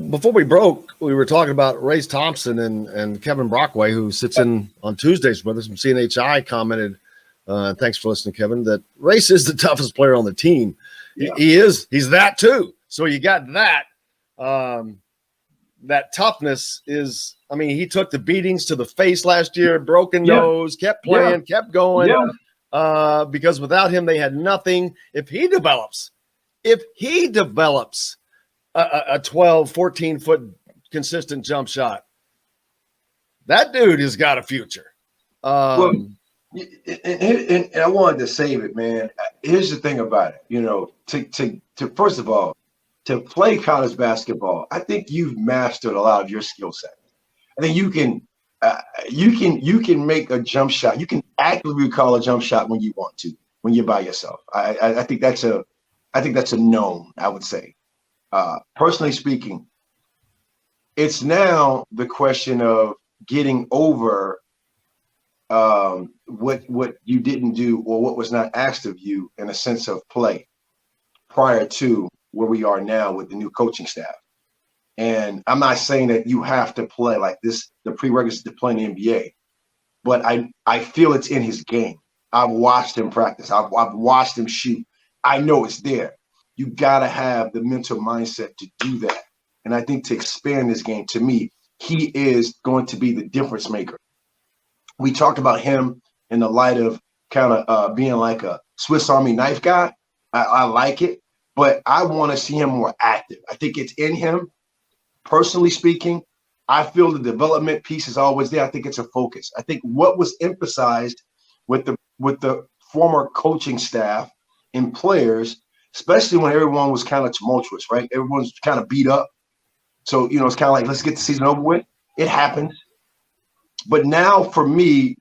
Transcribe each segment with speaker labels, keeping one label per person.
Speaker 1: before we broke, we were talking about Race Thompson and Kevin Brockway, who sits in on Tuesdays with us from CNHI, commented, thanks for listening, Kevin, that Race is the toughest player on the team. Yeah. He's that too. So you got that. That toughness is, I mean, he took the beatings to the face last year, broken nose, kept playing, kept going. Yeah. Because without him, they had nothing. If he develops a 12, 14-foot consistent jump shot, that dude has got a future.
Speaker 2: And I wanted to save it, man. Here's the thing about it. You know, to first of all, to play college basketball, I think you've mastered a lot of your skill set. I think you can make a jump shot. You can actively call a jump shot when you want to, when you're by yourself. I think that's a known, I would say. Personally speaking, it's now the question of getting over what you didn't do or what was not asked of you in a sense of play prior to where we are now with the new coaching staff. And I'm not saying that you have to play like this, the prerequisite to play in the NBA, but I feel it's in his game. I've watched him practice. I've watched him shoot. I know it's there. You got to have the mental mindset to do that. And I think to expand this game, to me, he is going to be the difference maker. We talked about him in the light of kind of being like a Swiss Army knife guy. I like it, but I want to see him more active. I think it's in him. Personally speaking, I feel the development piece is always there. I think it's a focus. I think what was emphasized with the former coaching staff and players, especially when everyone was kind of tumultuous, right? Everyone's kind of beat up. So, you know, it's kind of like, let's get the season over with. It happens. But now for me,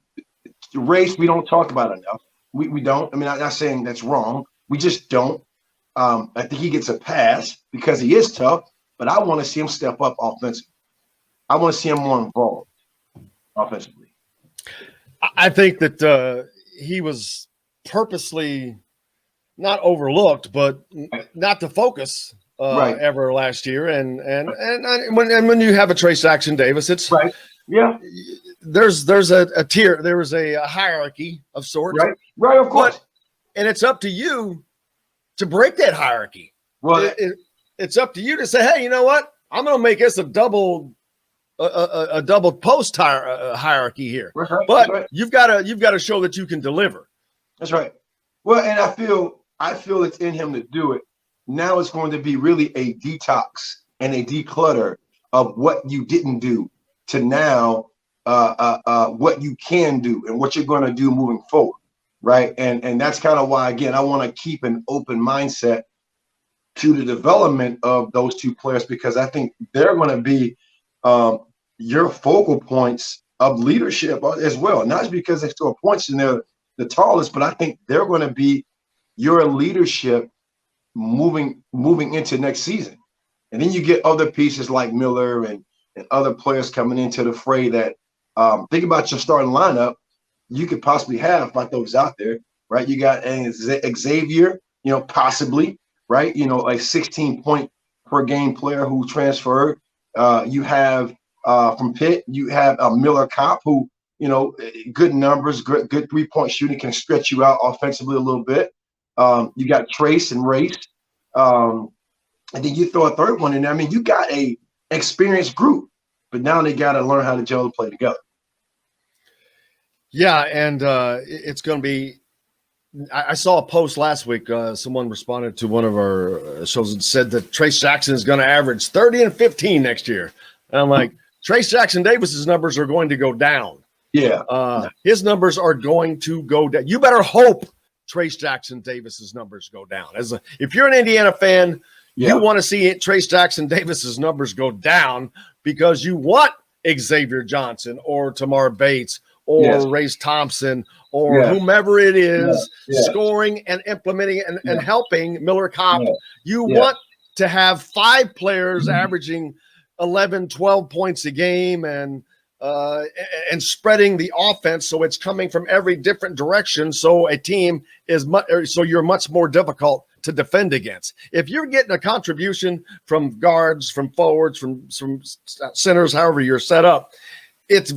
Speaker 2: Race, we don't talk about enough. We don't. I mean, I'm not saying that's wrong. We just don't. I think he gets a pass because he is tough, but I want to see him step up offensively. I want to see him more involved offensively.
Speaker 1: I think that he was purposely not overlooked, but not to focus ever last year. And when you have a Trace Jackson Davis, it's
Speaker 2: right. Yeah.
Speaker 1: There's a tier. There was a hierarchy of sorts.
Speaker 2: Right. Of course.
Speaker 1: And it's up to you to break that hierarchy.
Speaker 2: Well,
Speaker 1: it's up to you to say, hey, you know what? I'm going to make this a double post hierarchy here.
Speaker 2: Right.
Speaker 1: But you've got to show that you can deliver.
Speaker 2: That's right. Well, and I feel it's in him to do it. Now it's going to be really a detox and a declutter of what you didn't do to now what you can do and what you're going to do moving forward. Right. And that's kind of why, again, I want to keep an open mindset to the development of those two players, because I think they're going to be your focal points of leadership as well. Not just because they score points and they're the tallest, but I think they're going to be your leadership moving into next season. And then you get other pieces like Miller and other players coming into the fray that think about your starting lineup. You could possibly have like those out there, right? You got Xavier, you know, possibly, right? You know, a 16-point per game player who transferred. You have from Pitt, you have a Miller Cop who, you know, good numbers, good 3-point shooting, can stretch you out offensively a little bit. You got Trace and Race. And then you throw a third one in there. I mean, you got a experienced group, but now they got to learn how to gel and play together.
Speaker 1: Yeah, and it's going to be – I saw a post last week. Someone responded to one of our shows and said that Trace Jackson is going to average 30 and 15 next year. And I'm like, Trace Jackson Davis's numbers are going to go down.
Speaker 2: Yeah.
Speaker 1: His numbers are going to go down. You better hope Trace Jackson Davis's numbers go down. If you're an Indiana fan, you want to see Trace Jackson Davis's numbers go down because you want Xavier Johnson or Tamar Bates or Race Thompson or whomever it is scoring and implementing and helping Miller Kopp. You want to have 5 players averaging 11, 12 points a game and spreading the offense so it's coming from every different direction. So a team is so you're much more difficult to defend against. If you're getting a contribution from guards, from forwards, from centers, however you're set up, it's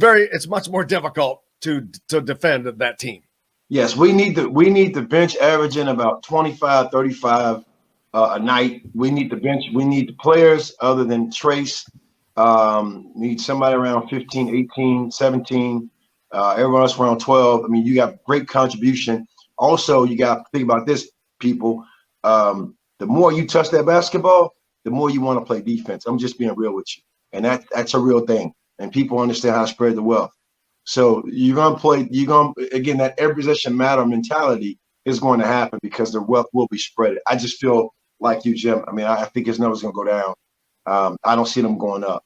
Speaker 1: much more difficult to defend that team.
Speaker 2: Yes, we need the bench averaging about 25, 35 a night. We need the bench. We need the players other than Trace. Need somebody around 15, 18, 17. Everyone else around 12. I mean, you got great contribution. Also, you got to think about this, people. The more you touch that basketball, the more you want to play defense. I'm just being real with you. And that's a real thing. And people understand how to spread the wealth. So again, that every possession matter mentality is going to happen because the wealth will be spread. I just feel like you, Jim. I mean, I think his numbers going to go down. I don't see them going up.